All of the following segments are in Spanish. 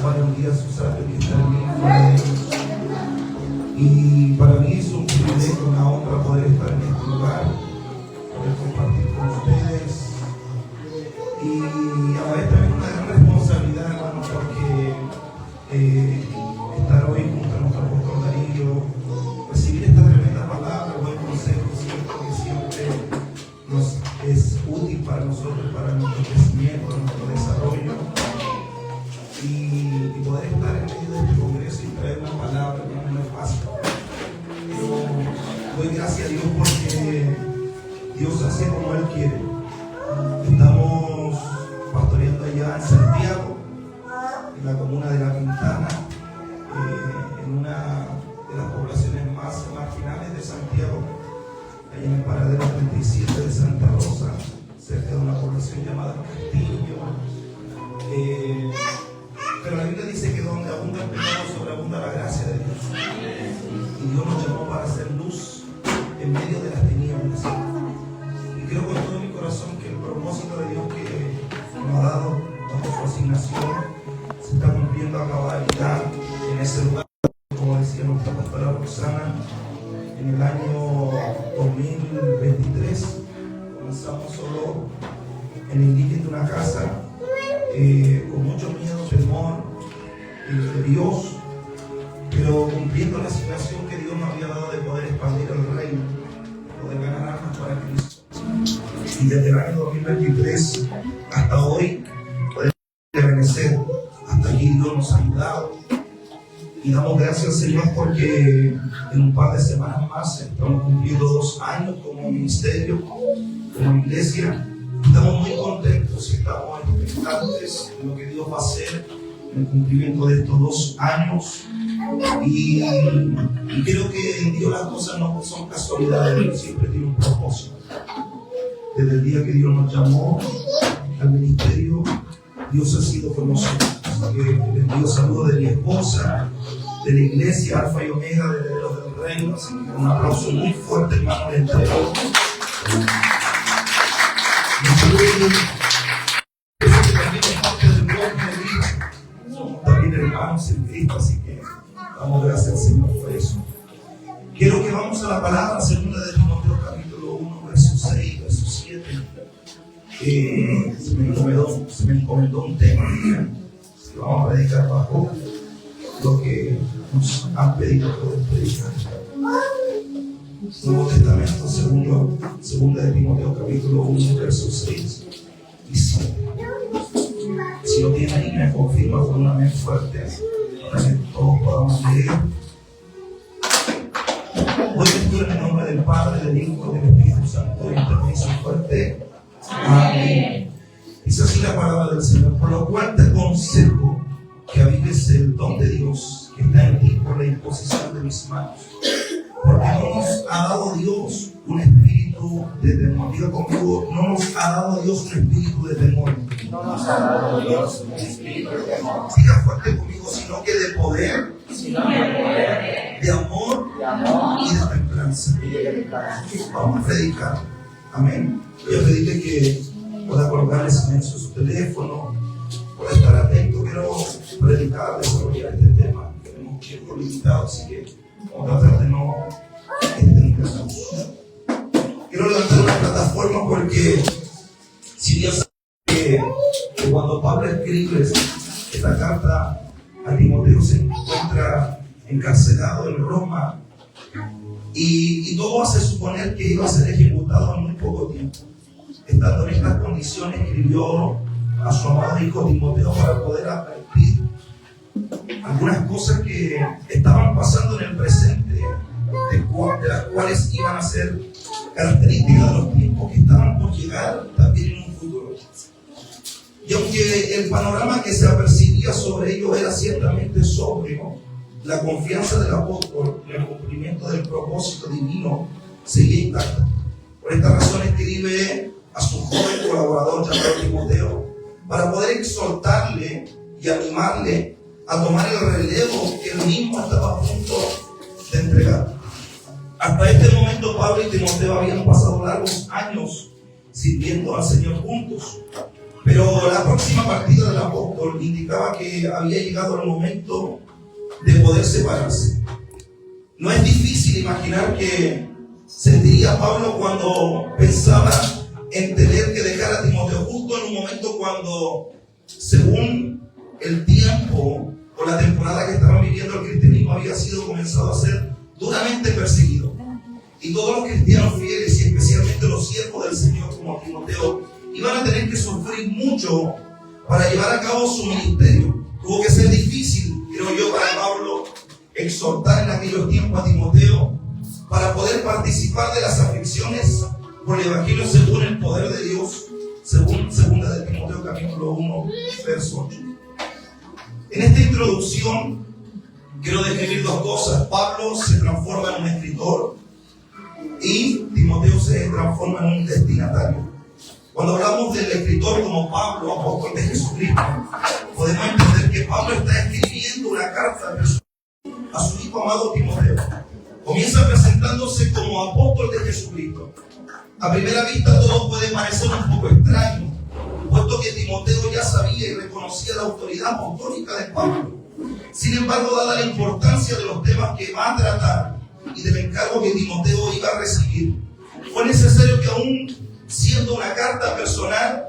varios días usar que está bien fuera de ellos. Y para mí es un privilegio, una honra poder estar en este lugar, poder compartir con ustedes. Y a la vez también una gran responsabilidad, hermano, porque estar hoy junto a nuestro apóstol Darío, recibir esta tremenda palabra, buen consejo, siento que siempre nos es útil para nosotros, para nuestro crecimiento, nuestro desarrollo. Y poder estar en medio de este congreso y traer una palabra que no es fácil. Pero doy gracias a Dios porque Dios hace como Él quiere. Estamos pastoreando allá en Santiago, en la comuna de La Pintana, en una de las poblaciones más marginales de Santiago, allá en el paradero 37 de Santa Rosa, cerca de una población llamada Castillo. Pero la Biblia dice que donde abunda el pecado sobreabunda la gracia de Dios. Y Dios nos llamó para hacer luz en medio de las tinieblas. Y creo con todo mi corazón que el propósito de Dios que nos ha dado bajo su asignación se está cumpliendo a cabalidad en ese lugar. Como decía nuestra pastora Roxana, en el año 2023 comenzamos solo en el living de una casa, con mucho miedo, temor de Dios, pero cumpliendo la asignación que Dios nos había dado de poder expandir el reino, poder ganar almas para Cristo. Y desde el año 2023 hasta hoy podemos permanecer. Hasta aquí Dios nos ha ayudado y damos gracias al Señor porque en un par de semanas más estamos cumpliendo 2 años como ministerio, como iglesia. Estamos muy contentos y estamos expectantes de lo que Dios va a hacer en el cumplimiento de estos 2 años. Y creo que en Dios las cosas no son casualidades, Dios siempre tiene un propósito. Desde el día que Dios nos llamó al ministerio, Dios ha sido con nosotros. Así que les envío saludos de mi esposa, de la iglesia Alfa y Omega, de Herederos del Reino. Así que un aplauso muy fuerte, hermano, le entrego. Somos también hermanos en Cristo, así que damos gracias al Señor por eso. Quiero que vamos a la palabra, 2 de Timoteo capítulo 1, versos 6, versos 7. Se me encomendó un tema que vamos a predicar bajo lo que nos han pedido poder predicar. Nuevo Testamento, 2 de Timoteo capítulo 1, versos 6 y 7. Si lo tiene ahí, me confirma con un amén fuerte para que todos podamos leer. Hoy lectura en el nombre del Padre, del Hijo y del Espíritu Santo, y permiso fuerte. Amén. Dice así la palabra del Señor: por lo cual te aconsejo que avives el don de Dios que está en ti por la imposición de mis manos. Porque no nos ha dado Dios un espíritu de temor. Diga conmigo: no nos ha dado Dios un espíritu de temor. No nos ha dado Dios un espíritu de temor. Diga fuerte conmigo: sino que de poder, de amor y de templanza. Vamos a predicar. Amén. Voy a pedirle que pueda colocarle silencio su teléfono, pueda estar atento. Quiero predicar, desarrollar este tema. Tenemos tiempo limitado, así que vamos a tratar de no extendernos. Quiero levantar una plataforma porque si bien sabe que cuando Pablo escribe esta carta a Timoteo se encuentra encarcelado en Roma y todo hace suponer que iba a ser ejecutado en muy poco tiempo. Estando en estas condiciones, escribió a su amado hijo Timoteo para poder advertir algunas cosas que estaban pasando en el presente, de las cuales iban a ser características de los tiempos que estaban por llegar también en un futuro. Y aunque el panorama que se apercibía sobre ello era ciertamente sobrio, la confianza del apóstol en el cumplimiento del propósito divino seguía intacta. Por esta razón escribe a su joven colaborador llamado Timoteo para poder exhortarle y animarle a tomar el relevo que él mismo estaba a punto de entregar. Hasta este momento Pablo y Timoteo habían pasado largos años sirviendo al Señor juntos. Pero la próxima partida del apóstol indicaba que había llegado el momento de poder separarse. No es difícil imaginar que sentiría Pablo cuando pensaba en tener que dejar a Timoteo justo en un momento cuando, según el tiempo o la temporada que estaban viviendo, el cristianismo había sido comenzado a ser duramente perseguido. Y todos los cristianos fieles, y especialmente los siervos del Señor como Timoteo, iban a tener que sufrir mucho para llevar a cabo su ministerio. Tuvo que ser difícil, creo yo, para Pablo exhortar en aquellos tiempos a Timoteo para poder participar de las aflicciones por el Evangelio según el poder de Dios, según 2 de Timoteo capítulo 1, verso 8. En esta introducción quiero describir dos cosas. Pablo se transforma en un escritor y Timoteo se transforma en un destinatario. Cuando hablamos del escritor como Pablo, apóstol de Jesucristo, podemos entender que Pablo está escribiendo una carta a su hijo amado Timoteo. Comienza presentándose como apóstol de Jesucristo. A primera vista todo puede parecer un poco extraño, puesto que Timoteo ya sabía y reconocía la autoridad apostólica de Pablo. Sin embargo, dada la importancia de los temas que va a tratar y del encargo que Timoteo iba a recibir, fue necesario que, aún siendo una carta personal,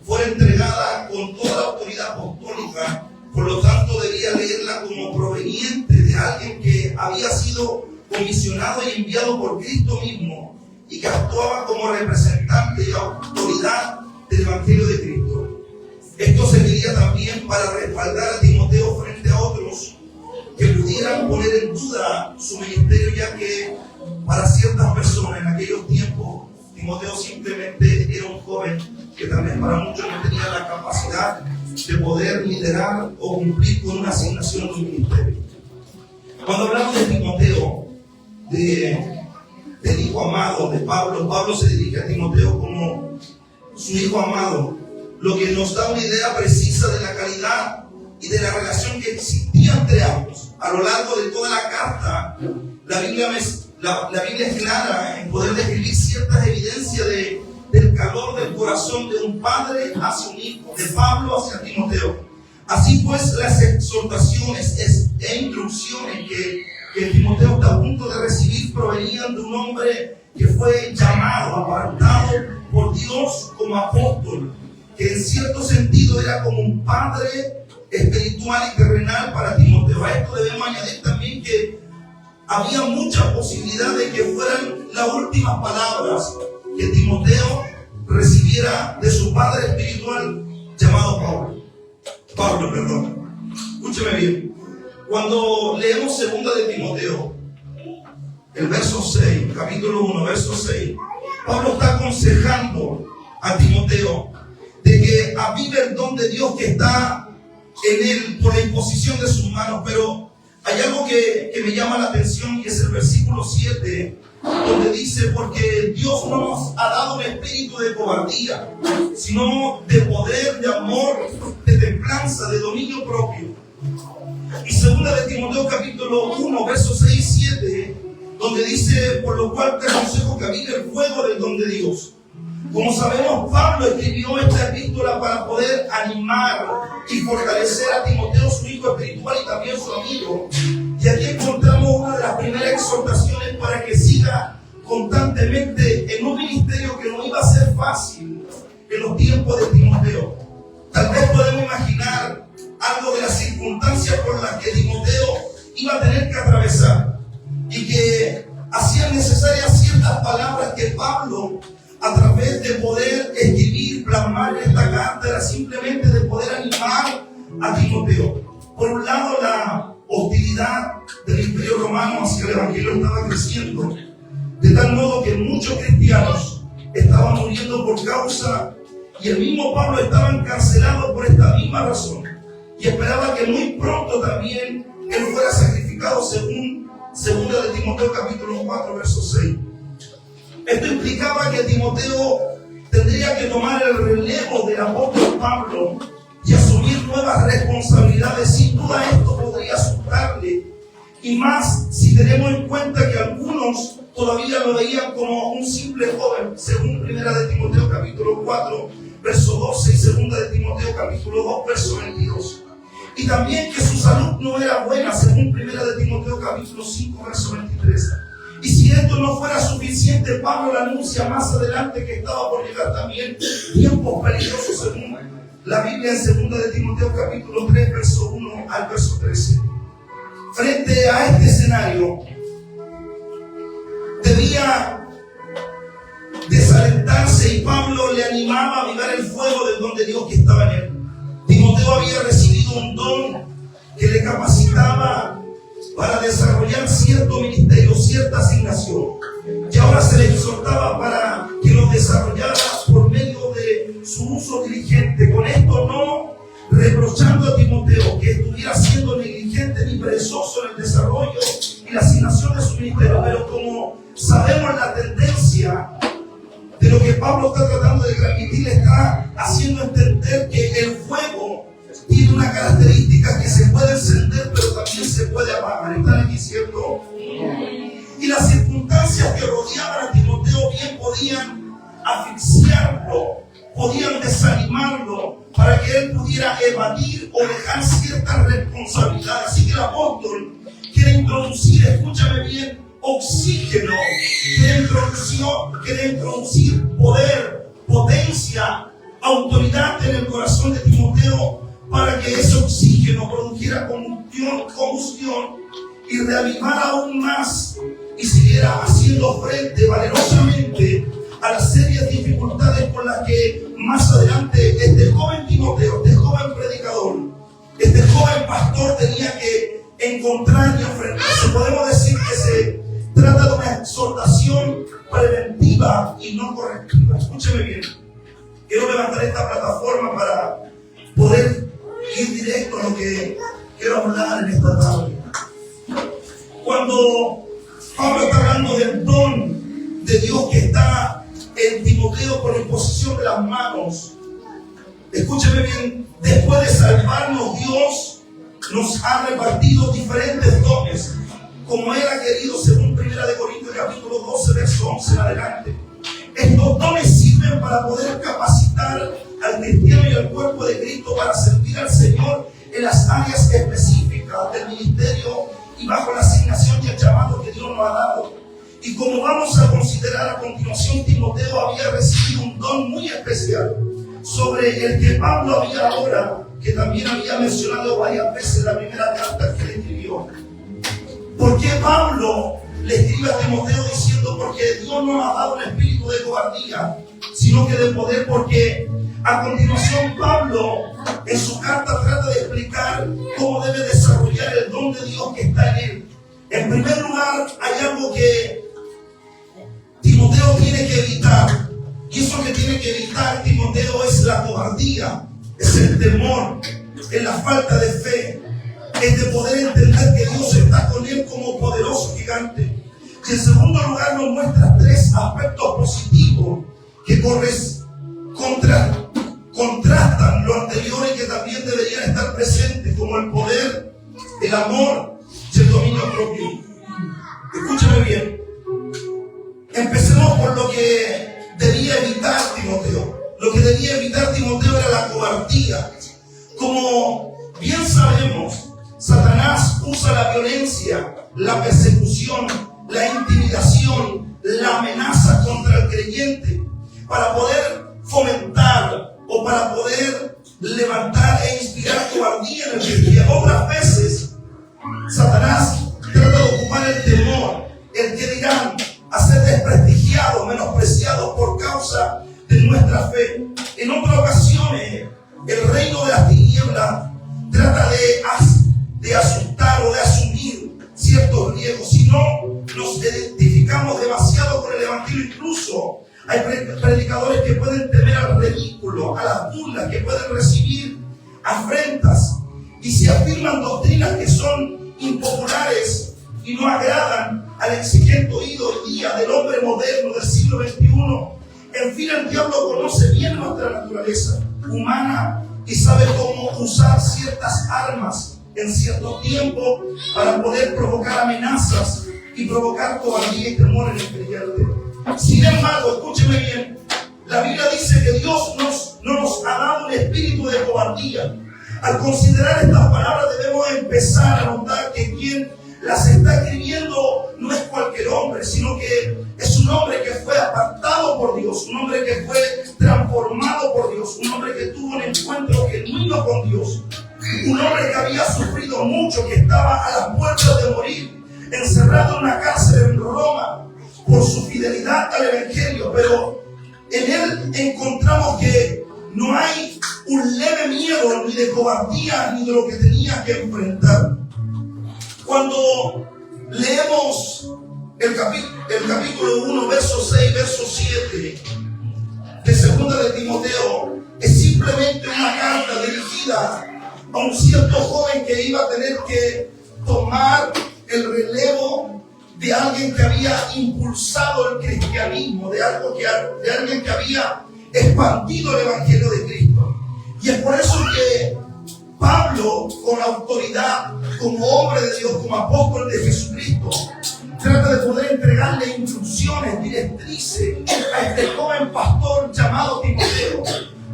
fuera entregada con toda la autoridad apostólica. Por lo tanto, debía leerla como proveniente de alguien que había sido comisionado y enviado por Cristo mismo y que actuaba como representante y autoridad del Evangelio de Cristo. Esto serviría también para respaldar a Timoteo frente a otros que pudieran poner en duda su ministerio, ya que para ciertas personas en aquellos tiempos Timoteo simplemente era un joven que también para muchos no tenía la capacidad de poder liderar o cumplir con una asignación de un ministerio. Cuando hablamos de Timoteo, del hijo amado de Pablo, Pablo se dirige a Timoteo como su hijo amado, lo que nos da una idea precisa de la calidad y de la relación que existía entre ambos. A lo largo de toda la carta, la Biblia es clara en poder describir ciertas evidencias del calor del corazón de un padre hacia un hijo, de Pablo hacia Timoteo. Así pues, las exhortaciones e instrucciones que Timoteo está a punto de recibir provenían de un hombre que fue llamado, apartado por Dios como apóstol, que en cierto sentido era como un padre espiritual y terrenal para Timoteo. A esto debemos añadir también que había mucha posibilidad de que fueran las últimas palabras que Timoteo recibiera de su padre espiritual llamado Pablo. Escúcheme bien. Cuando leemos 2 de Timoteo, el verso 6, capítulo 1, verso 6, Pablo está aconsejando a Timoteo de que avive el don de Dios que está en él por la imposición de sus manos. Pero hay algo que me llama la atención, y es el versículo 7, donde dice: porque Dios no nos ha dado un espíritu de cobardía, sino de poder, de amor, de templanza, de dominio propio. Y 2 de Timoteo capítulo 1, versos 6 y 7, donde dice: por lo cual te aconsejo que avive el fuego del don de Dios. Como sabemos, Pablo escribió esta epístola para poder animar y fortalecer a Timoteo, su hijo espiritual y también su amigo. Y aquí encontramos una de las primeras exhortaciones para que siga constantemente en un ministerio que no iba a ser fácil en los tiempos de Timoteo. Tal vez podemos imaginar algo de las circunstancias por las que Timoteo iba a tener que atravesar y que hacían necesarias ciertas palabras que Pablo, a través de poder escribir, plasmar esta carta, era simplemente de poder animar a Timoteo. Por un lado, la hostilidad del Imperio Romano hacia el Evangelio estaba creciendo, de tal modo que muchos cristianos estaban muriendo por causa, y el mismo Pablo estaba encarcelado por esta misma razón, y esperaba que muy pronto también él fuera sacrificado, según 2 de Timoteo capítulo 4, verso 6. Esto implicaba que Timoteo tendría que tomar el relevo del apóstol Pablo y asumir nuevas responsabilidades. Sin duda esto podría asustarle, y más si tenemos en cuenta que algunos todavía lo veían como un simple joven, según 1 de Timoteo capítulo 4, verso 12 y segunda de Timoteo capítulo 2, verso 22. Y también que su salud no era buena, según primera de Timoteo capítulo 5, verso 23. Y si esto no fuera suficiente, Pablo le anuncia más adelante que estaba por llegar también tiempos peligrosos, según la Biblia en segunda de Timoteo capítulo 3, verso 1 al verso 13. Frente a este escenario, debía desalentarse y Pablo le animaba a avivar el fuego del don de Dios que estaba en él. Timoteo había recibido un don que le capacitaba para desarrollar cierto ministerio, cierta asignación, y ahora se le exhortaba para que lo desarrollara por medio de su uso diligente. Con esto no reprochando a Timoteo que estuviera siendo negligente ni perezoso en el desarrollo y la asignación de su ministerio, pero como sabemos la tendencia de lo que Pablo está tratando de transmitir, está haciendo entender que el fuego tiene una característica que se puede encender, pero también se puede apagar. ¿Están aquí, cierto? Y las circunstancias que rodeaban a Timoteo bien podían asfixiarlo, podían desanimarlo para que él pudiera evadir o dejar ciertas responsabilidades. Así que el apóstol quiere introducir, escúchame bien, oxígeno, quiere introducir poder, potencia, autoridad en el corazón de Timoteo para que ese oxígeno produjera combustión y reavivara aún más y siguiera haciendo frente valerosamente a las serias dificultades con las que más adelante este joven Timoteo, este joven predicador, este joven pastor tenía que encontrar y enfrentarse. Podemos decir que se trata de una exhortación preventiva y no correctiva. Escúcheme bien. Quiero levantar esta plataforma para poder ir directo a lo que quiero hablar en esta tarde. Cuando Pablo está hablando del don de Dios que está en Timoteo por la imposición de las manos, escúcheme bien, después de salvarnos, Dios nos ha repartido diferentes dones, como Él ha querido, según 1 Corintios capítulo 12, verso 11 en adelante. Estos dones sirven para poder capacitar al cristiano y al cuerpo de Cristo para servir al Señor en las áreas específicas del ministerio y bajo la asignación y el llamado que Dios nos ha dado. Y como vamos a considerar a continuación, Timoteo había recibido un don muy especial, sobre el que Pablo había ahora, que también había mencionado varias veces en la primera carta que le escribió. ¿Por qué Pablo le escribe a Timoteo diciendo? Porque Dios no nos ha dado un espíritu de cobardía, sino que de poder. Porque a continuación Pablo en su carta trata de explicar cómo debe desarrollar el don de Dios que está en él. En primer lugar, hay algo que Timoteo tiene que evitar, y eso que tiene que evitar Timoteo es la cobardía, es el temor, es la falta de fe, es de poder entender que Dios está con él como poderoso gigante. Y en segundo lugar nos muestra tres aspectos positivos que contrastan lo anterior y que también deberían estar presentes, como el poder, el amor y el dominio propio. Escúchame bien. Empecemos por lo que debía evitar Timoteo. Lo que debía evitar Timoteo era la cobardía. Como bien sabemos, Satanás usa la violencia, la persecución, la intimidación, la amenaza contra el creyente para poder fomentar o para poder levantar e inspirar cobardía en el cristiano. Otras veces, Satanás trata de ocupar el temor, el que dirán, a ser desprestigiados, menospreciados por causa de nuestra fe. En otras ocasiones, el reino de las tinieblas trata de asustar o de asumir ciertos riesgos. Si no nos identificamos demasiado con el evangelio, incluso hay predicadores que pueden temer al ridículo, a las burlas, que pueden recibir afrentas y se afirman doctrinas que son impopulares y no agradan al exigente oído hoy día del hombre moderno del siglo XXI. En fin, el diablo conoce bien nuestra naturaleza humana y sabe cómo usar ciertas armas en cierto tiempo para poder provocar amenazas y provocar cobardía y temor en el creyente. Sin embargo, escúcheme bien, La Biblia dice que Dios no nos ha dado un espíritu de cobardía. Al considerar estas palabras debemos empezar a notar que quien las está escribiendo no es cualquier hombre, sino que es un hombre que fue apartado por Dios, un hombre que fue transformado por Dios, un hombre que tuvo un encuentro genuino con Dios, un hombre que había sufrido mucho, que estaba a las puertas de morir, encerrado en una cárcel en Roma por su fidelidad al Evangelio. Pero en él encontramos que no hay un leve miedo ni de cobardía ni de lo que tenía que enfrentar. Cuando leemos el capítulo 1, verso 6, verso 7 de 2 de Timoteo, es simplemente una carta dirigida a un cierto joven que iba a tener que tomar el relevo de alguien que había impulsado el cristianismo, de alguien que había expandido el Evangelio de Cristo. Y es por eso que Pablo, con autoridad, como hombre de Dios, como apóstol de Jesucristo, trata de poder entregarle instrucciones, directrices a este joven pastor llamado Timoteo,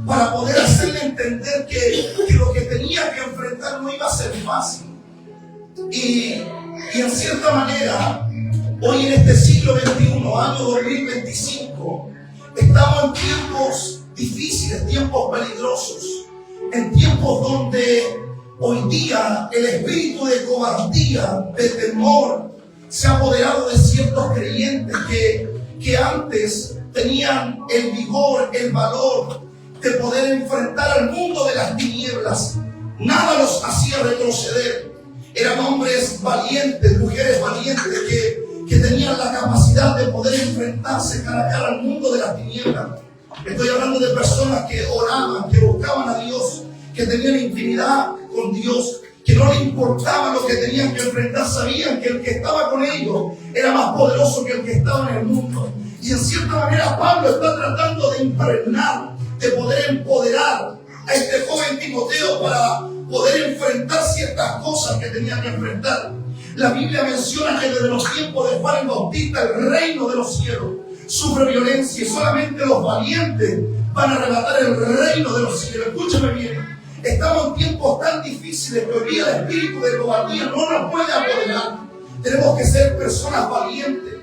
para poder hacerle entender que lo que tenía que enfrentar no iba a ser fácil. Y en cierta manera, hoy en este siglo XXI, año 2025, estamos en tiempos difíciles, tiempos peligrosos, en tiempos donde hoy día el espíritu de cobardía, de temor, se ha apoderado de ciertos creyentes que antes tenían el vigor, el valor de poder enfrentar al mundo de las tinieblas. Nada los hacía retroceder. Eran hombres valientes, mujeres valientes que tenían la capacidad de poder enfrentarse cara a cara al mundo de las tinieblas. Estoy hablando de personas que oraban, que buscaban a Dios, que tenían intimidad con Dios, que no les importaba lo que tenían que enfrentar. Sabían que el que estaba con ellos era más poderoso que el que estaba en el mundo. Y en cierta manera Pablo está tratando de impregnar, de poder empoderar a este joven Timoteo para poder enfrentar ciertas cosas que tenía que enfrentar. La Biblia menciona que desde los tiempos de Juan el Bautista el reino de los cielos sufre violencia y solamente los valientes van a arrebatar el reino de los cielos. Escúchame bien, estamos en tiempos tan difíciles que hoy día el espíritu de cobardía no nos puede apoderar. Tenemos que ser personas valientes,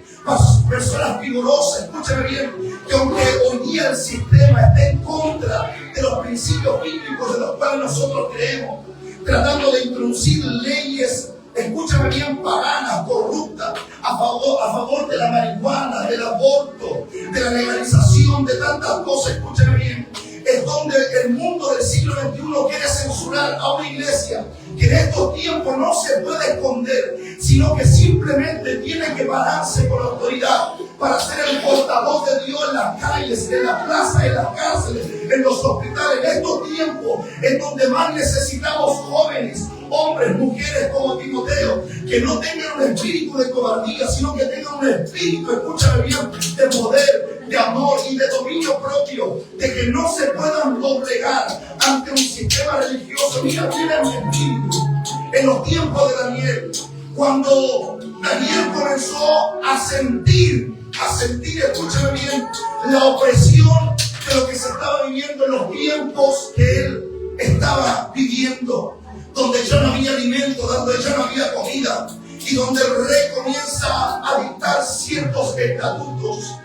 personas vigorosas. Escúchame bien, que aunque hoy día el sistema esté en contra de los principios bíblicos de los cuales nosotros creemos, tratando de introducir leyes, escúchame bien, paganas, corruptas, a favor de la marihuana, del aborto, de la legalización, de tantas cosas, escúchame bien, es donde el mundo del siglo XXI quiere censurar a una iglesia que en estos tiempos no se puede esconder, sino que simplemente tiene que pararse con autoridad para ser el portavoz de Dios en las calles, en las plazas, en las cárceles, en los hospitales. En estos tiempos en donde más necesitamos jóvenes, hombres, mujeres como Timoteo, que no tengan un espíritu de cobardía, sino que tengan un espíritu, escúchame bien, de poder, de amor y de dominio propio, de que no se puedan doblegar ante un sistema religioso. Mira mi espíritu. En los tiempos de Daniel, cuando Daniel comenzó a sentir, escúchame bien, la opresión de lo que se estaba viviendo en los tiempos que él estaba viviendo, donde ya no había alimento, donde ya no había comida, y donde el rey comienza a dictar ciertos estatutos,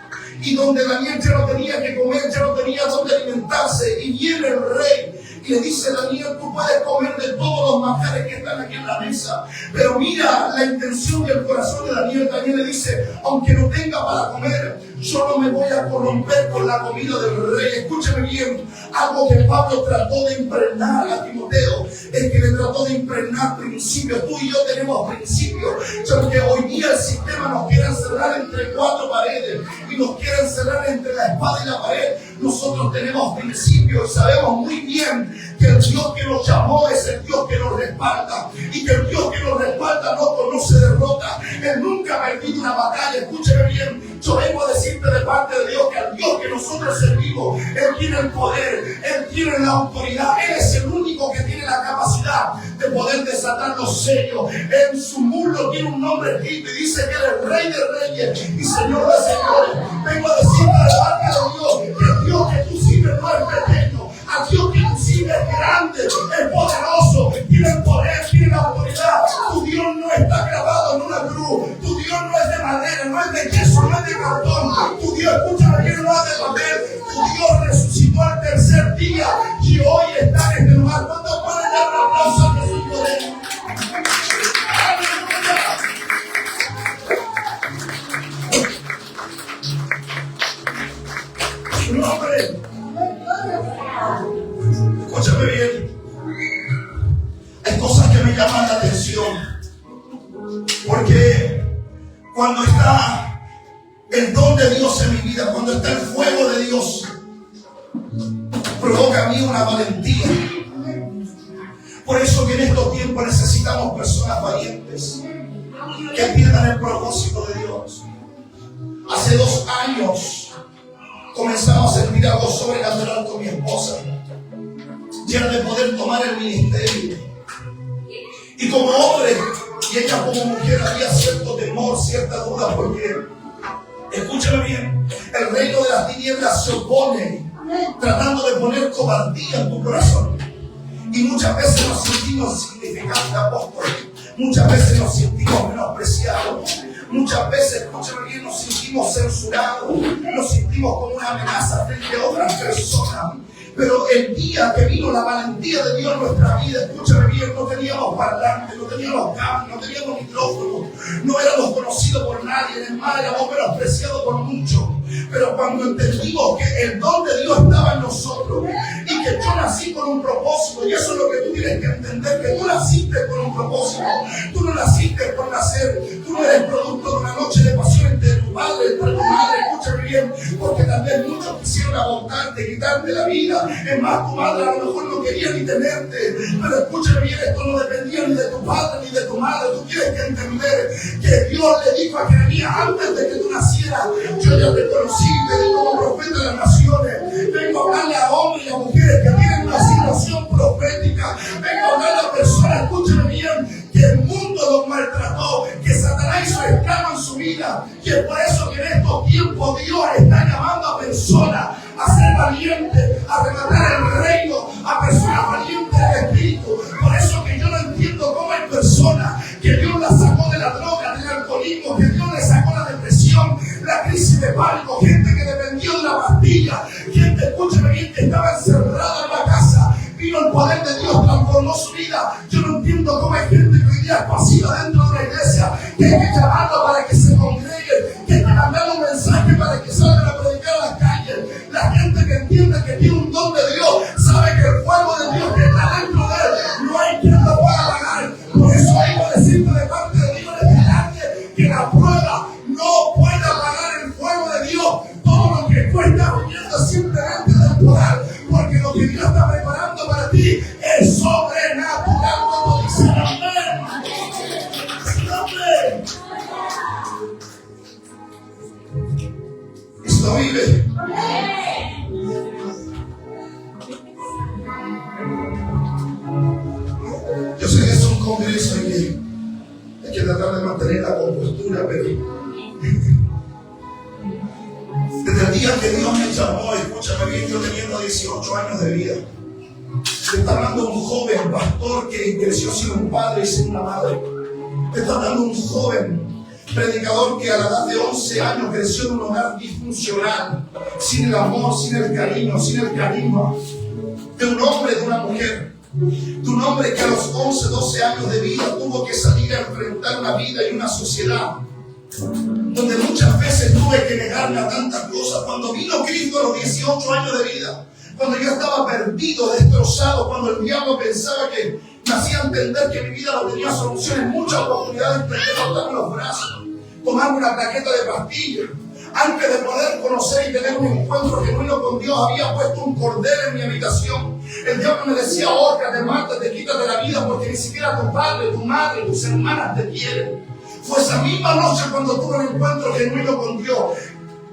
y donde Daniel ya no tenía que comer, ya no tenía dónde alimentarse, y viene el rey y le dice: Daniel, tú puedes comer de todos los manjares que están aquí en la mesa, pero mira la intención y el corazón de Daniel. Daniel le dice: aunque no tenga para comer, yo no me voy a corromper con la comida del rey. Escúcheme bien, algo que Pablo trató de impregnar a Timoteo, es que le trató de impregnar principios. Tú y yo tenemos principios, porque hoy día el sistema nos quiere encerrar entre cuatro paredes y nos quiere encerrar entre la espada y la pared. Nosotros tenemos principios y sabemos muy bien que el Dios que nos llamó es el Dios que nos respalda, y que el Dios que nos respalda no conoce derrota. Él nunca ha perdido una batalla. Escúcheme bien, yo vengo a decirte de parte de Dios que al Dios que nosotros servimos, Él tiene el poder, Él tiene la autoridad, Él es el único que tiene la capacidad de poder desatar los sellos. En su muslo tiene un nombre escrito y dice que Él es Rey de Reyes y Señor de Señores. Vengo a decirte de parte de Dios que Dios no es pequeño, al Dios que tú sirves es grande, es poderoso, tiene el poder, tiene la autoridad. Tu Dios no está grabado en una cruz, tu Dios no es de madera, no es de yeso, no es de cartón, tu Dios, escúchame bien, no es de papel, tu Dios resucitó al tercer día y hoy está en este lugar. ¿Cuántos pueden dar un aplauso a Jesús por él? Su nombre. Escúchame bien. Hay cosas que me llaman la atención. Porque cuando está el don de Dios en mi vida, cuando está el fuego de Dios, provoca a mí una valentía. Por eso que en estos tiempos necesitamos personas valientes que entiendan el propósito de Dios. Hace 2 años comenzamos a sentir algo sobrenatural con mi esposa, llena de poder tomar el ministerio. Y como hombre y ella como mujer había cierto temor, cierta duda, porque, escúchame bien, el reino de las tinieblas se opone, tratando de poner cobardía en tu corazón. Y muchas veces nos sentimos insignificantes, apóstol. Muchas veces nos sentimos menospreciados. Muchas veces, escúchame bien, nos sentimos censurados. Nos sentimos como una amenaza frente a otras personas. Pero el día que vino la valentía de Dios en nuestra vida, escúchame bien, no teníamos parlantes, no teníamos cables, no teníamos micrófonos, no éramos conocidos por nadie, es más, éramos menospreciados por muchos. Pero cuando entendimos que el don de Dios estaba en nosotros y que yo nací con un propósito, y eso es lo que tú tienes que entender, que tú naciste con un propósito, tú no naciste por nacer, tú no eres producto de una noche de pasión entre tu padre, entre tu madre, escúchame bien, porque también muchos quisieron abortarte, quitarte la vida. Es más, tu madre a lo mejor no quería ni tenerte, pero escúchame bien, esto no dependía ni de tu padre ni de tu madre. Tú tienes que entender que Dios le dijo a Jeremías antes de que tú nacieras: yo ya te conocí, te digo como profeta de las naciones. Vengo a hablarle a hombres y a mujeres que tienen una situación profética. Vengo a hablarle a personas, escúchame bien, que el mundo los maltrató, que Satanás hizo esclavo en su vida. Y es por eso que en estos tiempos Dios está llamando a personas a ser valientes, a rematar el reino, a personas valientes del espíritu. Por eso que yo no entiendo cómo hay personas que Dios las sacó de la droga, del alcoholismo, que Dios les sacó la depresión, la crisis de pánico, gente que dependió de la pastilla, gente, escúchame bien, que estaba encerrada en la casa. Vino el poder de Dios, transformó su vida. Yo no entiendo cómo hay gente que hoy día es pasiva dentro de una iglesia, que hay que llamarlo para que se congregue, que hay que mandarle un mensaje para que salgan a predicar a las calles. La gente que entiende que tiene un don de Dios sabe que el fuego de Dios que está dentro de él no hay quien lo pueda apagar. Por eso vengo a decirte de parte de Dios en este año que la prueba no puede apagar el fuego de Dios. Todo lo que tú estás viviendo es simplemente temporal, porque lo que Dios está preparando para ti es sobrenatural. Como dice el amén. Amén. Esto vive. Yo sé que es un congreso y que hay que tratar de mantener la compostura, pero desde el día que Dios me llamó, escúchame bien, yo teniendo 18 años de vida, te está hablando un joven pastor que creció sin un padre y sin una madre. Te está hablando un joven predicador que a la edad de 11 años creció en un hogar disfuncional, sin el amor, sin el cariño, sin el carisma de un hombre, de una mujer. De un hombre que a los 11, 12 años de vida tuvo que salir a enfrentar una vida y una sociedad donde muchas veces tuve que negarme a tantas cosas. Cuando vino Cristo a los 18 años de vida, cuando yo estaba perdido, destrozado, cuando el diablo pensaba que me hacía entender que mi vida no tenía soluciones, muchas oportunidades intenté cortarme los brazos, tomarme una plaqueta de pastillas. Antes de poder conocer y tener un encuentro genuino con Dios, había puesto un cordero en mi habitación. El diablo me decía: ahórcate, mátate, quítate la vida, porque ni siquiera tu padre, tu madre, tus hermanas te quieren. Fue esa misma noche cuando tuve un encuentro genuino con Dios.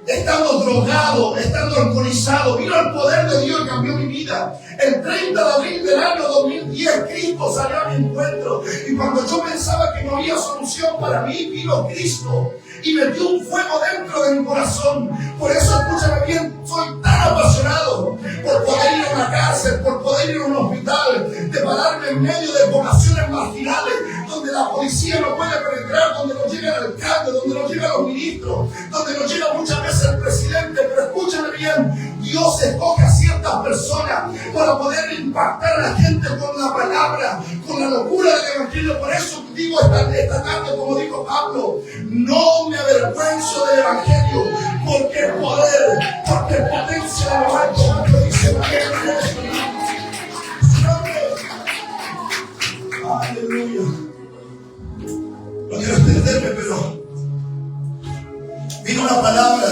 estando drogado, estando alcoholizado, vino el poder de Dios y cambió mi vida. El 30 de abril del año 2010, Cristo salió a mi encuentro. Y cuando yo pensaba que no había solución para mí, vino Cristo y metió un fuego dentro de mi corazón. Por eso, escúchame bien, soy tan apasionado por poder ir a una cárcel, por poder ir a un hospital, de pararme en medio de poblaciones marginales, donde la policía no puede penetrar, donde no llega el alcalde, donde no llegan los ministros, donde no llega muchas veces el presidente. Pero escúchame bien, Dios escoge a ciertas personas para poder impactar a la gente con la palabra, con la locura del evangelio. Por eso digo esta tarde, como dijo Pablo, no me avergüenzo del evangelio, porque es poder, porque es potencia de lo alto, como lo dice la Biblia. Aleluya. No quiero extenderme, pero vino una palabra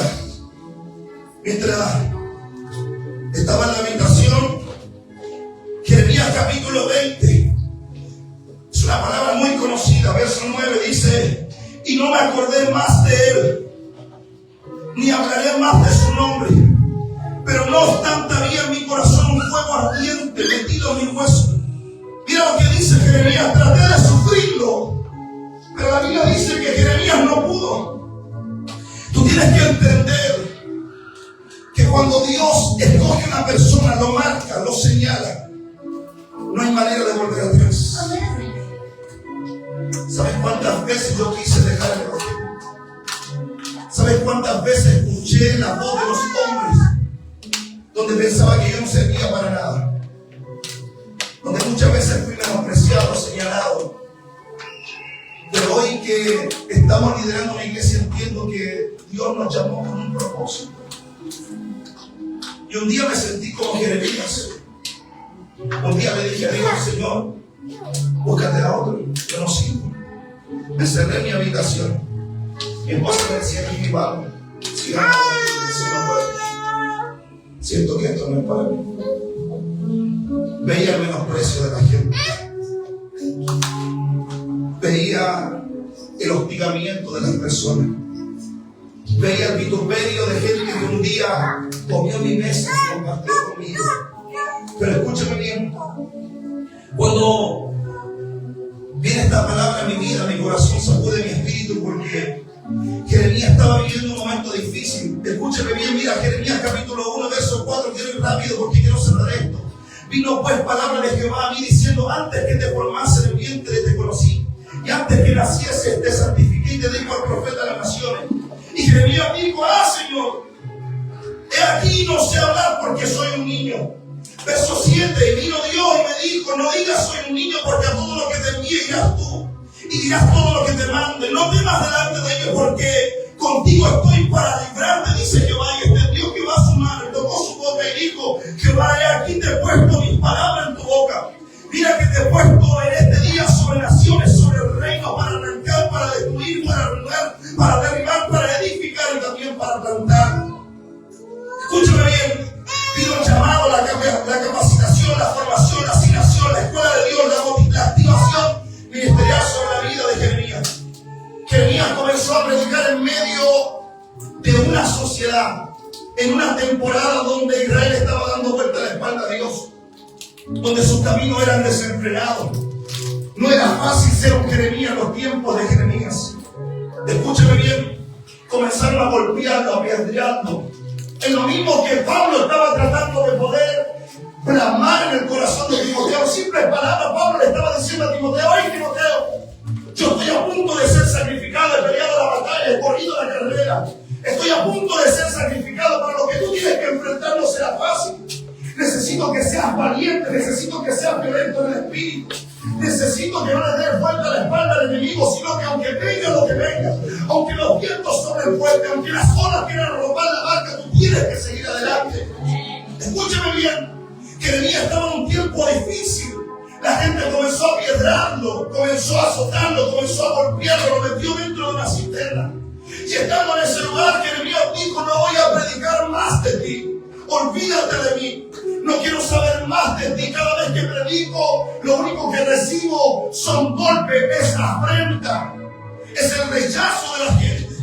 mientras estaba en la habitación. Jeremías capítulo 20. Es una palabra muy conocida. Verso 9 dice: y no me acordé más de él, ni hablaré más de su nombre. Pero no obstante había en mi corazón un fuego ardiente metido en mis huesos. Mira lo que dice Jeremías: traté de sufrirlo, pero la Biblia dice que Jeremías no pudo. Tú tienes que entender que cuando Dios escoge a una persona, lo marca, lo señala, no hay manera de volver atrás. ¿Sabes cuántas veces yo quise dejar el evangelio? ¿Sabes cuántas veces escuché la voz de los hombres donde pensaba que yo no servía para nada? Donde muchas veces fui menospreciado, señalado. Pero hoy que estamos liderando una iglesia, entiendo que Dios nos llamó con un propósito. Y un día me sentí como Jeremías. Un día le dije a Dios: Señor, búscate a otro, yo no sirvo. Me cerré en mi habitación. Mi esposa me decía aquí: mi padre, sigamos, no puedo. Siento que esto no es para mí. Veía el menosprecio de la gente. Veía el hostigamiento de las personas. Veía el vituperio de gente que un día comió mi mesa y compartió conmigo. Pero escúchame bien, cuando viene esta palabra a mi vida, mi corazón sacude mi espíritu, porque Jeremías estaba viviendo un momento difícil. Escúchame bien, mira Jeremías capítulo 1, verso 4, quiero ir rápido porque quiero cerrar esto. Vino pues palabra de Jehová a mí diciendo: antes que te formase en el vientre te conocí, y antes que nacieses te santifiqué y te di por profeta a las naciones. Y Jeremías dijo: Señor, he aquí no sé hablar porque soy un niño. Verso 7, y vino Dios y me dijo: no digas soy un niño, porque a todo lo que te envíe irás tú, y dirás todo lo que te mande. No temas delante de ellos, porque contigo estoy para librarte, dice Jehová. Y extendió Jehová su mano y tocó su boca y dijo: Jehová, he aquí te he puesto mis palabras en tu boca. Mira que te he puesto en este día sobre naciones, sobre el reino, para arrancar, para destruir, para arruinar, para derribar, para edificar y también para plantar. Escúchame bien. Vino el llamado, la capacitación, la formación, la asignación, la escuela de Dios, la activación ministerial sobre la vida de Jeremías. Jeremías comenzó a predicar en medio de una sociedad, en una temporada donde Israel estaba dando vuelta a la espalda a Dios, donde sus caminos eran desenfrenados. No era fácil ser un Jeremías en los tiempos de Jeremías. Escúcheme bien, comenzaron a golpearlo, a apedrearlo. En lo mismo que Pablo estaba tratando de poder plasmar en el corazón de Timoteo. Simples palabras, Pablo le estaba diciendo a Timoteo: ¡ay, Timoteo! Yo estoy a punto de ser sacrificado, he peleado la batalla, he corrido la carrera. Estoy a punto de ser sacrificado, pero lo que tú tienes que enfrentar no será fácil. Necesito que seas valiente, necesito que seas violento en el espíritu. Necesito que no le des vuelta a la espalda al enemigo, sino que aunque venga lo que venga, aunque los vientos soplen fuerte, aunque las olas quieran romper la barca, tú tienes que seguir adelante. Escúcheme bien, Jeremías estaba en un tiempo difícil. La gente comenzó a apiedrarlo, comenzó a azotarlo, comenzó a golpearlo, lo metió dentro de una cisterna. Y estando en ese lugar, Jeremías dijo: no voy a predicar más de ti. Olvídate de mí. No quiero saber más de ti. Cada vez que predico, lo único que recibo son golpes, es afrenta, es el rechazo de la gente.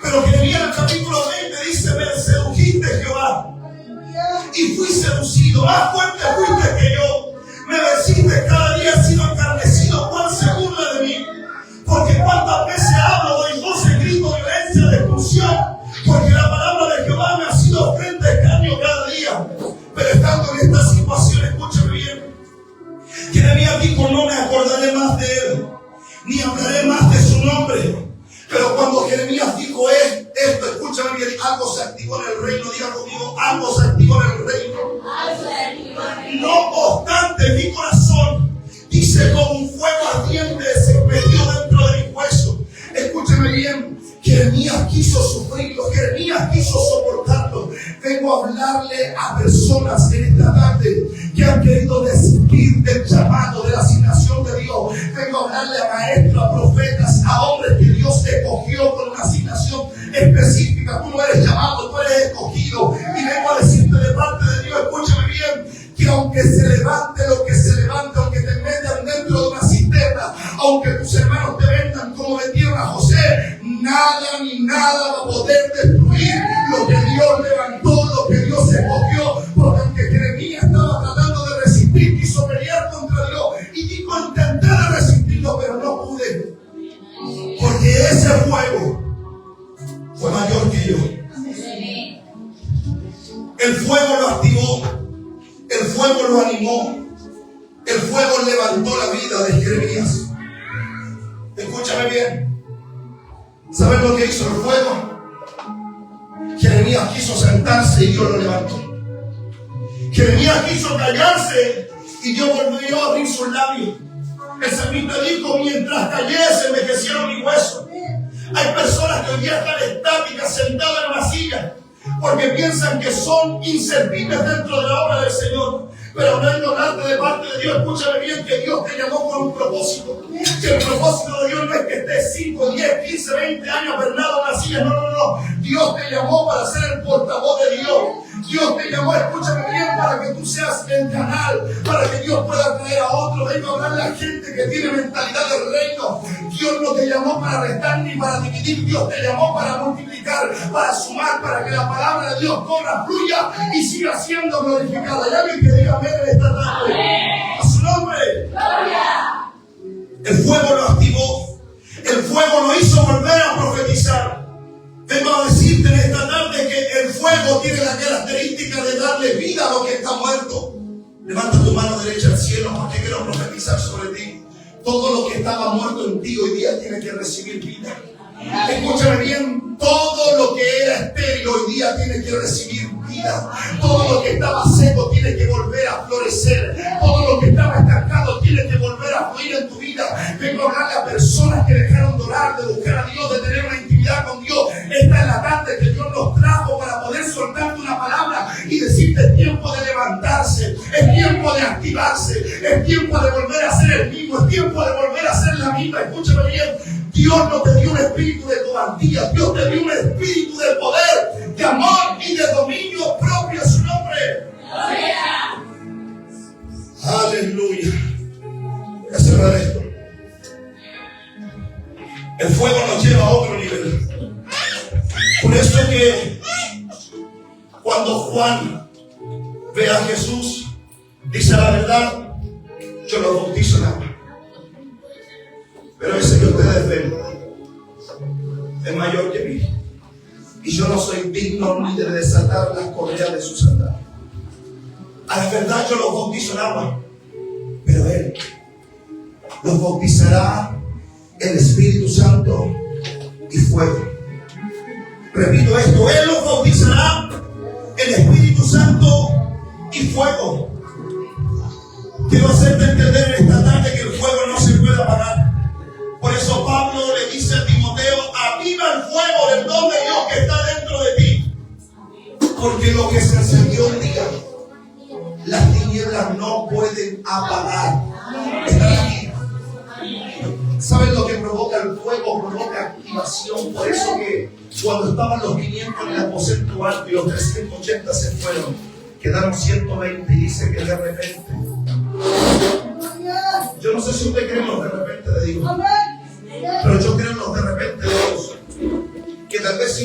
Pero Jeremías en el capítulo 20 dice: me sedujiste, Jehová, y fui seducido. Más fuerte fuiste que yo. Me venciste, cada día he sido encarnecido. ¿Cuál se burla de mí? Porque cuántas veces hablo, doy voces, grito, violencia, destrucción. Porque la palabra de Jehová me ha sido frente a escarnio cada día. Pero estando en esta situación, escúchame bien, Jeremías dijo: no me acordaré más de él, ni hablaré más de su nombre. Pero cuando Jeremías dijo esto, escúchame bien, algo se activó en el reino. Diga conmigo: algo se activó en el reino. No obstante, mi corazón, dice, como un fuego ardiente se metió dentro de mi hueso. Escúchame bien, Jeremías quiso sufrirlo, Jeremías quiso soportarlo. Vengo a hablarle a personas en esta tarde que han querido desistir del llamado, de la asignación de Dios. Vengo a hablarle a maestros, a profetas, a hombres que Dios escogió con una asignación específica. Tú no eres llamado, tú eres escogido. Y vengo a decirte de parte de Dios, escúchame bien, que aunque se levante lo que se levante, aunque te metan dentro de una cisterna, aunque tus hermanos te vendan como vendieron a José, nada ni nada va a poder destruir lo que Dios levantó, lo que Dios escogió. Porque aunque Jeremías estaba tratando de resistir, quiso pelear contra Dios y dijo: intenté de resistirlo, pero no pude, porque ese fuego fue mayor que yo. El fuego lo activó, el fuego lo animó, el fuego levantó la vida de Jeremías. Escúchame bien, ¿sabes lo que hizo el fuego? Jeremías quiso sentarse y Dios lo levantó. Jeremías quiso callarse y Dios volvió a abrir sus labios. El salmista dijo: mientras callé se envejecieron mis huesos. Hay personas que hoy día están estáticas, sentadas en una silla, porque piensan que son inservibles dentro de la obra del Señor. Pero hablando de parte de Dios, escúchame bien, que Dios te llamó con un propósito. Que el propósito de Dios no es que estés 5, 10, 15, 20 años pernado en una silla. No. Dios te llamó para ser el portavoz de Dios. Dios te llamó, escúchame bien, para que tú seas el canal, para que Dios pueda traer a otros. Vengo a hablarle a gente que tiene mentalidad del reino. Dios no te llamó para restar ni para dividir. Dios te llamó para multiplicar, para sumar, para que la palabra de Dios corra, fluya y siga siendo glorificada. Hay alguien que diga amén en esta tarde. A su nombre. Gloria. El fuego lo activó. El fuego lo hizo volver a profetizar. Vengo a decirte en esta tarde que el fuego tiene la característica de darle vida a lo que está muerto. Levanta tu mano derecha al cielo, porque quiero profetizar sobre ti. Todo lo que estaba muerto en ti hoy día tiene que recibir vida. Escúchame bien, todo lo que era estéril hoy día tiene que recibir vida. Todo lo que estaba seco tiene que volver a florecer. Todo lo que estaba estancado tiene que volver a fluir en tu vida. Vengo a hablarle a personas que dejaron de orar, de buscar a Dios, de tener una intimidad con Dios. Esta es la tarde que Dios nos trajo para poder soltarte una palabra y decirte: es tiempo de levantarse, es tiempo de activarse, es tiempo de volver a ser el mismo, es tiempo de volver a ser la misma. Escúchame bien, Dios no te dio un espíritu de cobardía, Dios te dio un espíritu de poder, de amor y de dominio propio. A su nombre. Aleluya. Voy a cerrar esto. El fuego nos lleva a otro nivel. Por eso es que cuando Juan ve a Jesús, dice: la verdad, yo lo bautizo en agua, pero ese que ustedes ven es mayor que mí, y yo no soy digno ni de desatar las correas de sus sandalias. A la verdad, yo los bautizo en agua, pero Él los bautizará en Espíritu Santo y fuego. Repito esto: Él los bautizará en Espíritu Santo y fuego. Quiero hacerte entender en esta tarde que el fuego no se puede apagar. Por eso Pablo le dice a Timoteo: aviva el fuego del don de Dios que está dentro de ti. Porque lo que se encendió un día, las tinieblas no pueden apagar. Están aquí. ¿Saben lo que provoca el fuego? Provoca activación. Por eso que cuando estaban los 500 en el aposento alto y los 380 se fueron, quedaron 120, y dice que de repente, yo no sé si usted cree en los de repente de Dios, pero yo creo en los de repente de Dios, que tal vez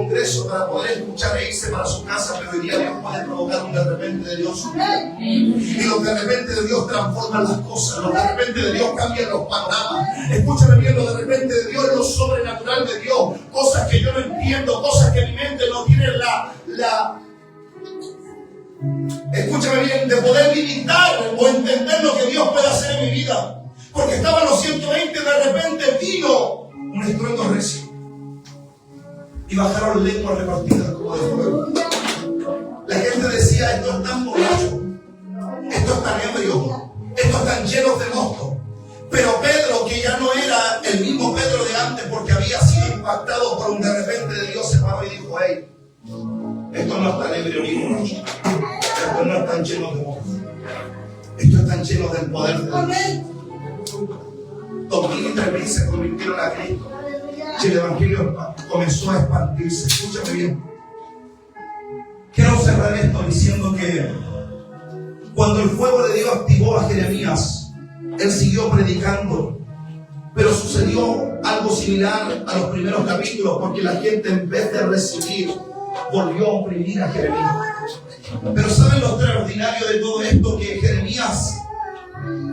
Congreso para poder escuchar e irse para su casa, pero hoy día Dios puede provocar un de repente de Dios. Y los de repente de Dios transforman las cosas, los de repente de Dios cambian los panoramas. Escúchame bien, lo de repente de Dios es lo sobrenatural de Dios, cosas que yo no entiendo, cosas que mi mente no tiene escúchame bien, de poder limitar o entender lo que Dios puede hacer en mi vida. Porque estaban los 120, de repente vino un estruendo recio y bajaron lenguas repartidas como de fuego. La gente decía: esto es tan borracho, esto es tan ebrio, estos están llenos de mosto. Pero Pedro, que ya no era el mismo Pedro de antes porque había sido impactado por un de repente de Dios, se paró y dijo: hey, esto no es tan ebrio ni borracho, esto no es tan lleno de mosto, esto es tan lleno del poder de Dios. 2003 se convirtieron a Cristo y el Evangelio comenzó a expandirse. Escúchame bien. Quiero cerrar esto diciendo que cuando el fuego de Dios activó a Jeremías, él siguió predicando, pero sucedió algo similar a los primeros capítulos, porque la gente, en vez de recibir, volvió a oprimir a Jeremías. Pero ¿saben lo extraordinario de todo esto? Que Jeremías,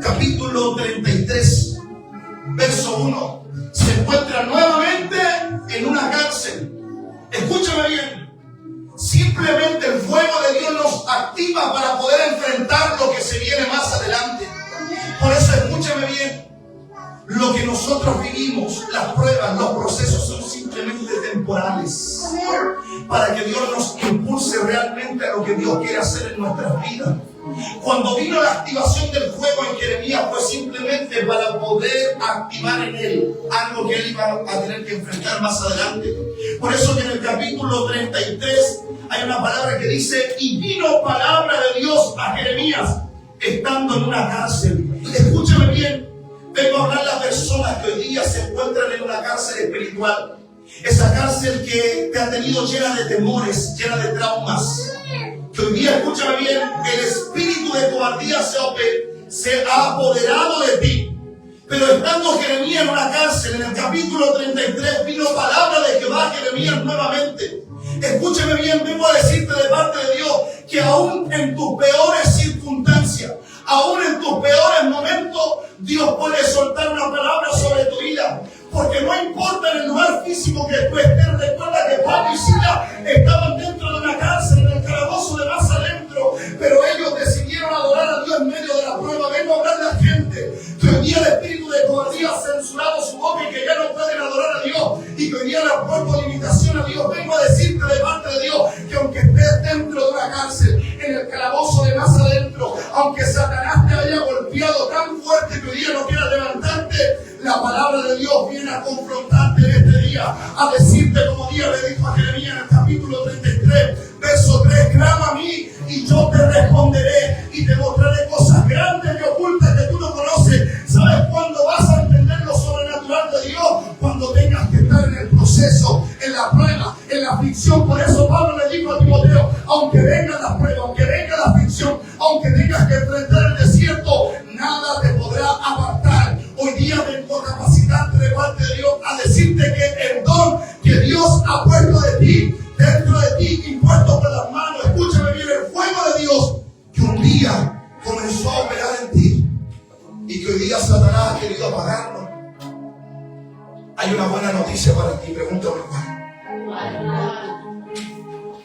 capítulo 33, verso 1, se encuentra nuevamente en una cárcel. Escúchame bien. Simplemente el fuego de Dios nos activa para poder enfrentar lo que se viene más adelante. Por eso escúchame bien. Lo que nosotros vivimos, las pruebas, los procesos son simplemente temporales. Para que Dios nos impulse realmente a lo que Dios quiere hacer en nuestras vidas. Cuando vino la activación del fuego en Jeremías fue simplemente para poder activar en él algo que él iba a tener que enfrentar más adelante. Por eso que en el capítulo 33 hay una palabra que dice: y vino palabra de Dios a Jeremías estando en una cárcel. Escúchame bien, vengo a hablarle a personas que hoy día se encuentran en una cárcel espiritual. Esa cárcel que te ha tenido llena de temores, llena de traumas. Que hoy día, escúchame bien, el espíritu de cobardía se ha apoderado de ti. Pero estando Jeremías en una cárcel, en el capítulo 33, vino palabra de Jehová a Jeremías nuevamente. Escúchame bien, vengo a decirte de parte de Dios que aún en tus peores circunstancias, aún en tus peores momentos, Dios puede soltar una palabra sobre tu vida. Porque no importa en el lugar físico que tú estés, recuerda que Pablo y Silas estaban dentro de una cárcel, en el calabozo de más adentro, pero ellos decidieron adorar a Dios en medio de la prueba. Vengo a hablar a la gente que hoy día el espíritu de cobardía ha censurado su boca y que ya no pueden adorar a Dios y que hoy día le han puesto limitación a Dios. Vengo a decirte de parte de Dios que aunque estés dentro de una cárcel, en el calabozo de más adentro, aunque Satanás te haya golpeado tan fuerte que hoy día no quieras levantarte, la palabra de Dios viene a confrontarte en este día, a decirte como Dios le dijo a Jeremías en el capítulo 33, verso 3, clama a mí y yo te responderé y te mostraré cosas grandes y ocultas que tú no conoces. ¿Sabes cuándo vas a entender lo sobrenatural de Dios? Cuando tengas que estar en el proceso, en la prueba, en la aflicción. Por eso Pablo le dijo a Timoteo: aunque venga la prueba, aunque venga la aflicción, aunque tengas que enfrentar el desierto, nada te podrá apartar. Hoy día vengo capacitarte de parte de Dios a decirte que el don que Dios ha puesto de ti, dentro de ti, impuesto por las manos, escúchame bien, el fuego de Dios que un día comenzó a operar en ti y que hoy día Satanás ha querido apagarlo. Hay una buena noticia para ti, pregúntame cuál.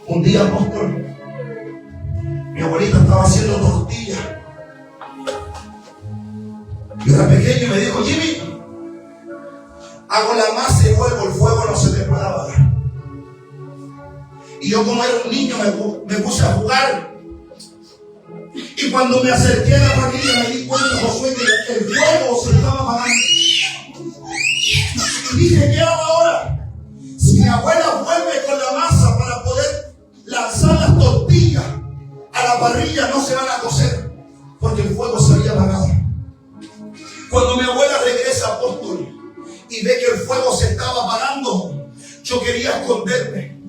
Un día, apóstol, mi abuelita estaba haciendo tortillas. Yo era pequeño y me dijo: Jimmy, hago la masa y vuelvo, el fuego no se te puede apagar. Y yo, como era un niño, me puse a jugar. Y cuando me acerqué a la parrilla me di cuenta, Josué, que el fuego se estaba apagando. Y dije: ¿qué hago ahora? Si mi abuela vuelve con la masa para poder lanzar las tortillas a la parrilla, no se van a cocer, porque el fuego se había apagado. Cuando mi abuela regresa, apóstol, y ve que el fuego se estaba apagando, yo quería esconderme,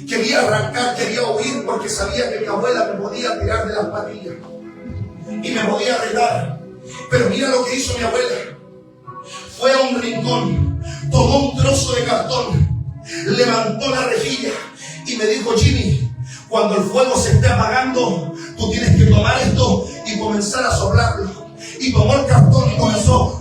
quería arrancar, quería huir, porque sabía que mi abuela me podía tirar de las patillas y me podía retar. Pero mira lo que hizo mi abuela. Fue a un rincón, tomó un trozo de cartón levantó la rejilla y me dijo: Jimmy, cuando el fuego se esté apagando, tú tienes que tomar esto y comenzar a soplarlo. Y tomó el cartón y comenzó.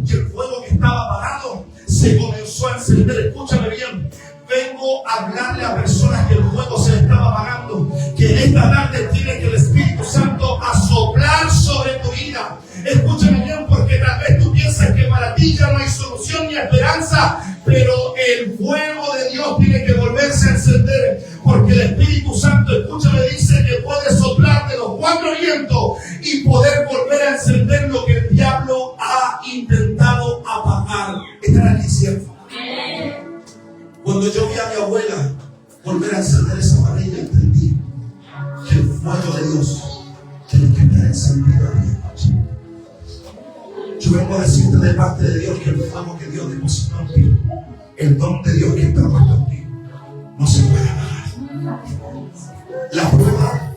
Y el fuego que estaba apagado se comenzó a encender. Escúchame bien. Vengo a hablarle a personas que el fuego se le estaba apagando, que en esta tarde tiene que el Espíritu Santo a soplar sobre tu vida. Escúchame bien, porque tal vez tú piensas que para ti ya no hay solución ni esperanza, pero el fuego de Dios tiene que volverse a encender, porque el Espíritu Santo, escúchame, dice que puede soplar de los cuatro vientos y poder volver a encender lo que el diablo ha intentado apagar. ¿Estará aquí cierto? Cuando yo vi a mi abuela volver a encender esa parrilla, entendí que el fuego de Dios tiene que estar encendido en mi noche. Yo vengo a decirte de parte de Dios que el fuego que Dios depositó en ti, el don de Dios que está puesto en ti, no se puede apagar. La prueba,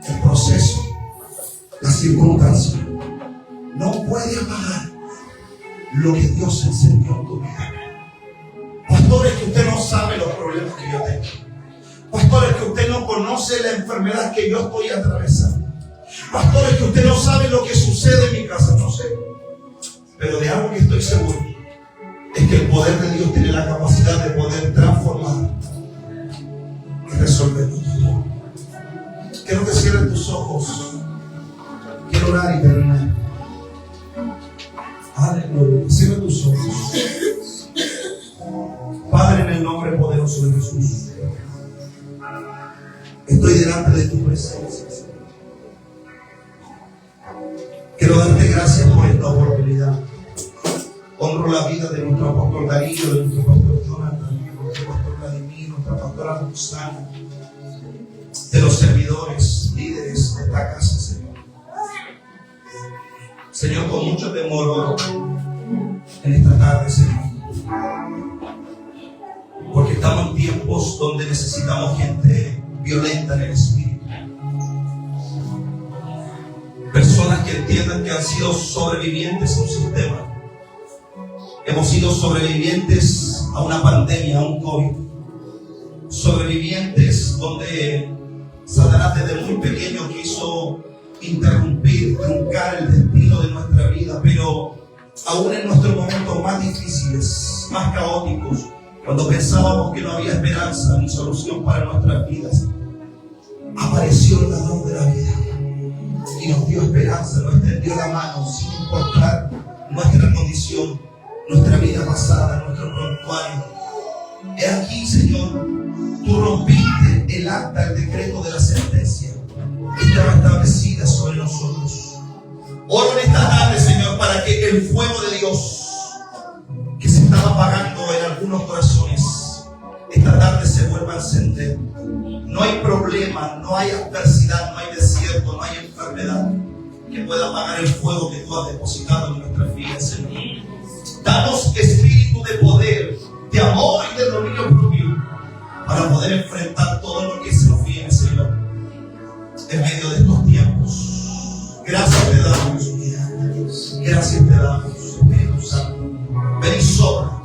el proceso, la circunstancia, no puede apagar lo que Dios encendió en tu vida. Pastores, que usted no sabe los problemas que yo tengo. Pastores, que usted no conoce la enfermedad que yo estoy atravesando. Pastores, que usted no sabe lo que sucede en mi casa. No sé. Pero de algo que estoy seguro es que el poder de Dios tiene la capacidad de poder transformar y resolver todo. Quiero que cierres tus ojos. Quiero orar y terminar. Aleluya. Cierra tus ojos. Padre, en el nombre poderoso de Jesús, estoy delante de tu presencia. Quiero darte gracias por esta oportunidad. Honro la vida de nuestro apóstol Darío, de nuestro pastor Jonathan, de nuestro pastor Vladimir, nuestra pastora Roxana, de los servidores, líderes de esta casa, Señor. Señor, con mucho temor oro en esta tarde, Señor, porque estamos en tiempos donde necesitamos gente violenta en el espíritu. Personas que entiendan que han sido sobrevivientes a un sistema. Hemos sido sobrevivientes a una pandemia, a un COVID. Sobrevivientes donde Satanás desde muy pequeño quiso interrumpir, truncar el destino de nuestra vida. Pero aún en nuestros momentos más difíciles, más caóticos, cuando pensábamos que no había esperanza ni solución para nuestras vidas, apareció el dador de la vida y nos dio esperanza, nos extendió la mano sin importar nuestra condición, nuestra vida pasada, nuestro prontuario. He aquí, Señor, tú rompiste el acta, el decreto de la sentencia que estaba establecida sobre nosotros. Oro en esta tarde, Señor, para que el fuego de Dios que se estaba apagando en algunos corazones, esta tarde se vuelva a encender. No hay problema, no hay adversidad, no hay desierto, no hay enfermedad que pueda apagar el fuego que tú has depositado en nuestras vidas, Señor. Danos espíritu de poder, de amor y de dominio propio para poder enfrentar todo lo que se nos viene, Señor, en medio de estos tiempos. Gracias te damos, Jesús. Gracias te damos, Espíritu Santo. Ven y sobra,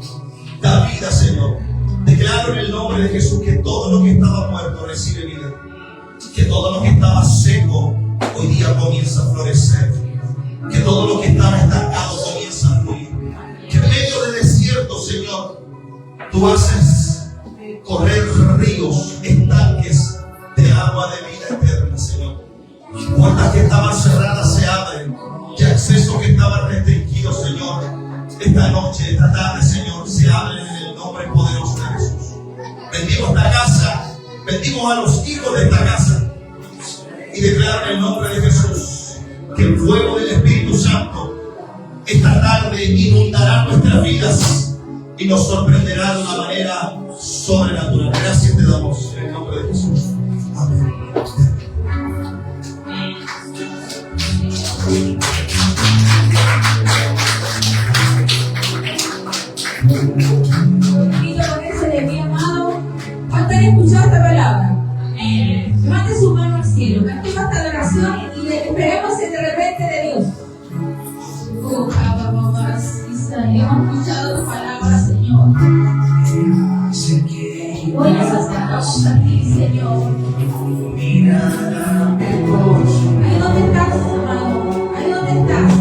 da vida, Señor. Declaro en el nombre de Jesús que todo lo que estaba muerto recibe vida. Que todo lo que estaba seco hoy día comienza a florecer. Que todo lo que estaba estancado comienza a fluir. Que en medio del desierto, Señor, tú haces correr ríos, estanques de agua de vida eterna, Señor. Puertas que estaban cerradas se abren. Y accesos que estaban restringidos, Señor, esta noche, esta tarde, Señor, se abren en el nombre poderoso de Jesús. Bendigo esta casa, bendigo a los hijos de esta casa y declaro en el nombre de Jesús que el fuego del Espíritu Santo esta tarde inundará nuestras vidas y nos sorprenderá de una manera sobrenatural. Gracias te damos en el nombre de Jesús. Amén. Bendito por eso de mi amado. ¿Cuántos han escuchado esta palabra? Mande su mano al cielo. Cantemos esta adoración y esperemos el de repente de Dios. Oh, hemos escuchado tu palabra, Señor. Hoy nos acercamos a ti, Señor. Ahí donde estás, amado. Ahí donde estás.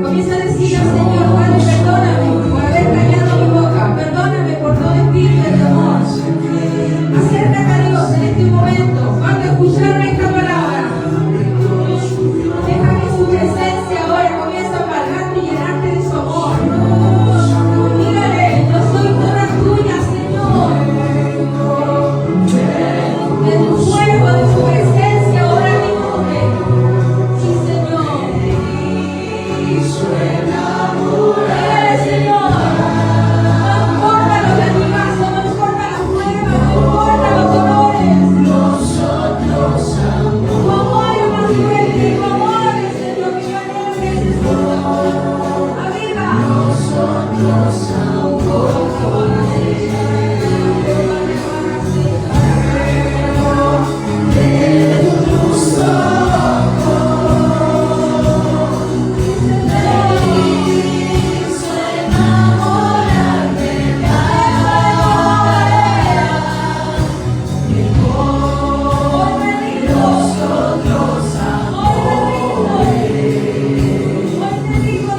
Comienza a decirle al Señor, Padre, perdóname por haber callado mi boca. Perdóname por todo espíritu de temor. Acércate a Dios en este momento. Cuando escucharon esta palabra, deja que su presencia ahora comience a apagarte y llenarte de su amor. Dígale, yo soy toda tuya, Señor. De tu fuego, de su presencia, ahora mi nombre. Sí, Señor. Dígale, Señor. No importa lo que digas, no importa las pruebas, no importa los dolores. Tu amor es más fuerte, tu amor es Señor, mi manera que necesito. Arriba. Hoy te digo,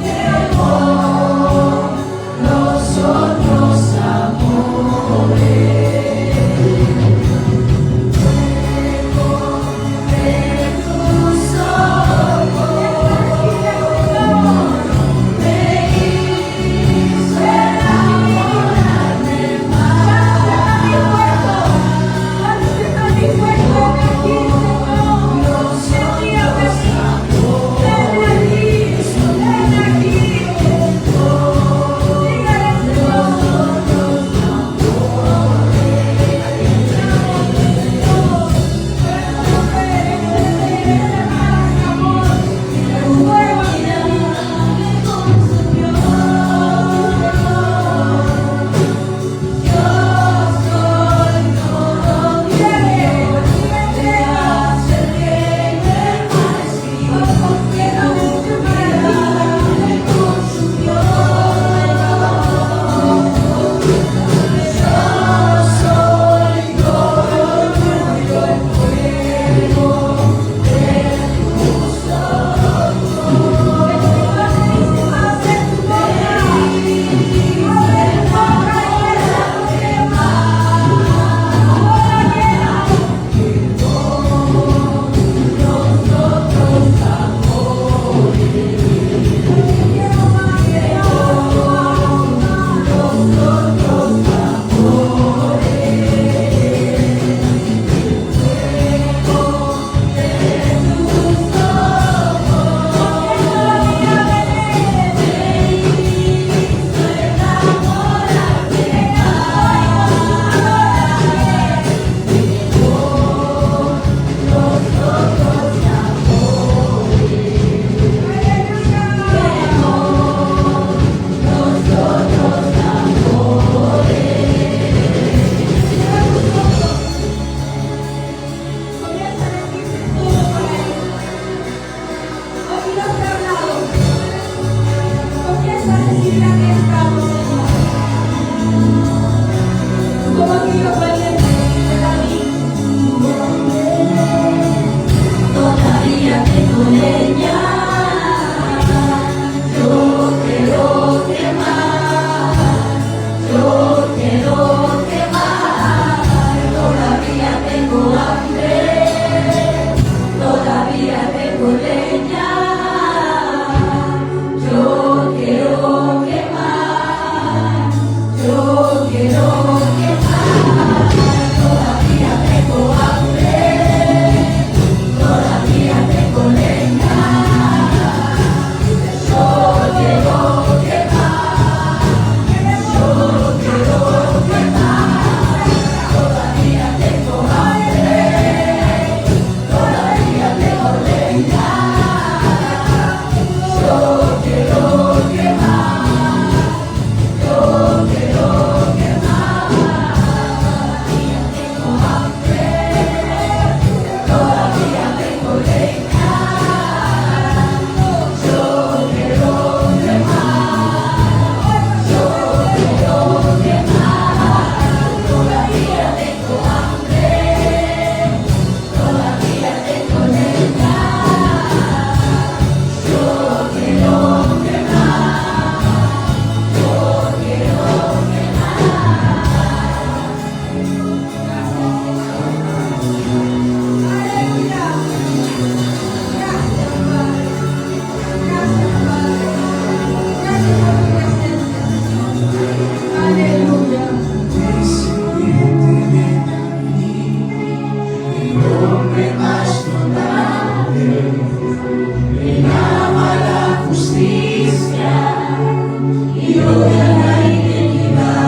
Hijo de la divinidad,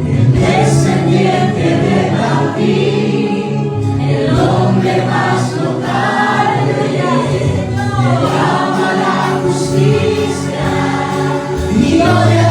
el descendiente de David, el hombre más notable, que ama la justicia, Hijo de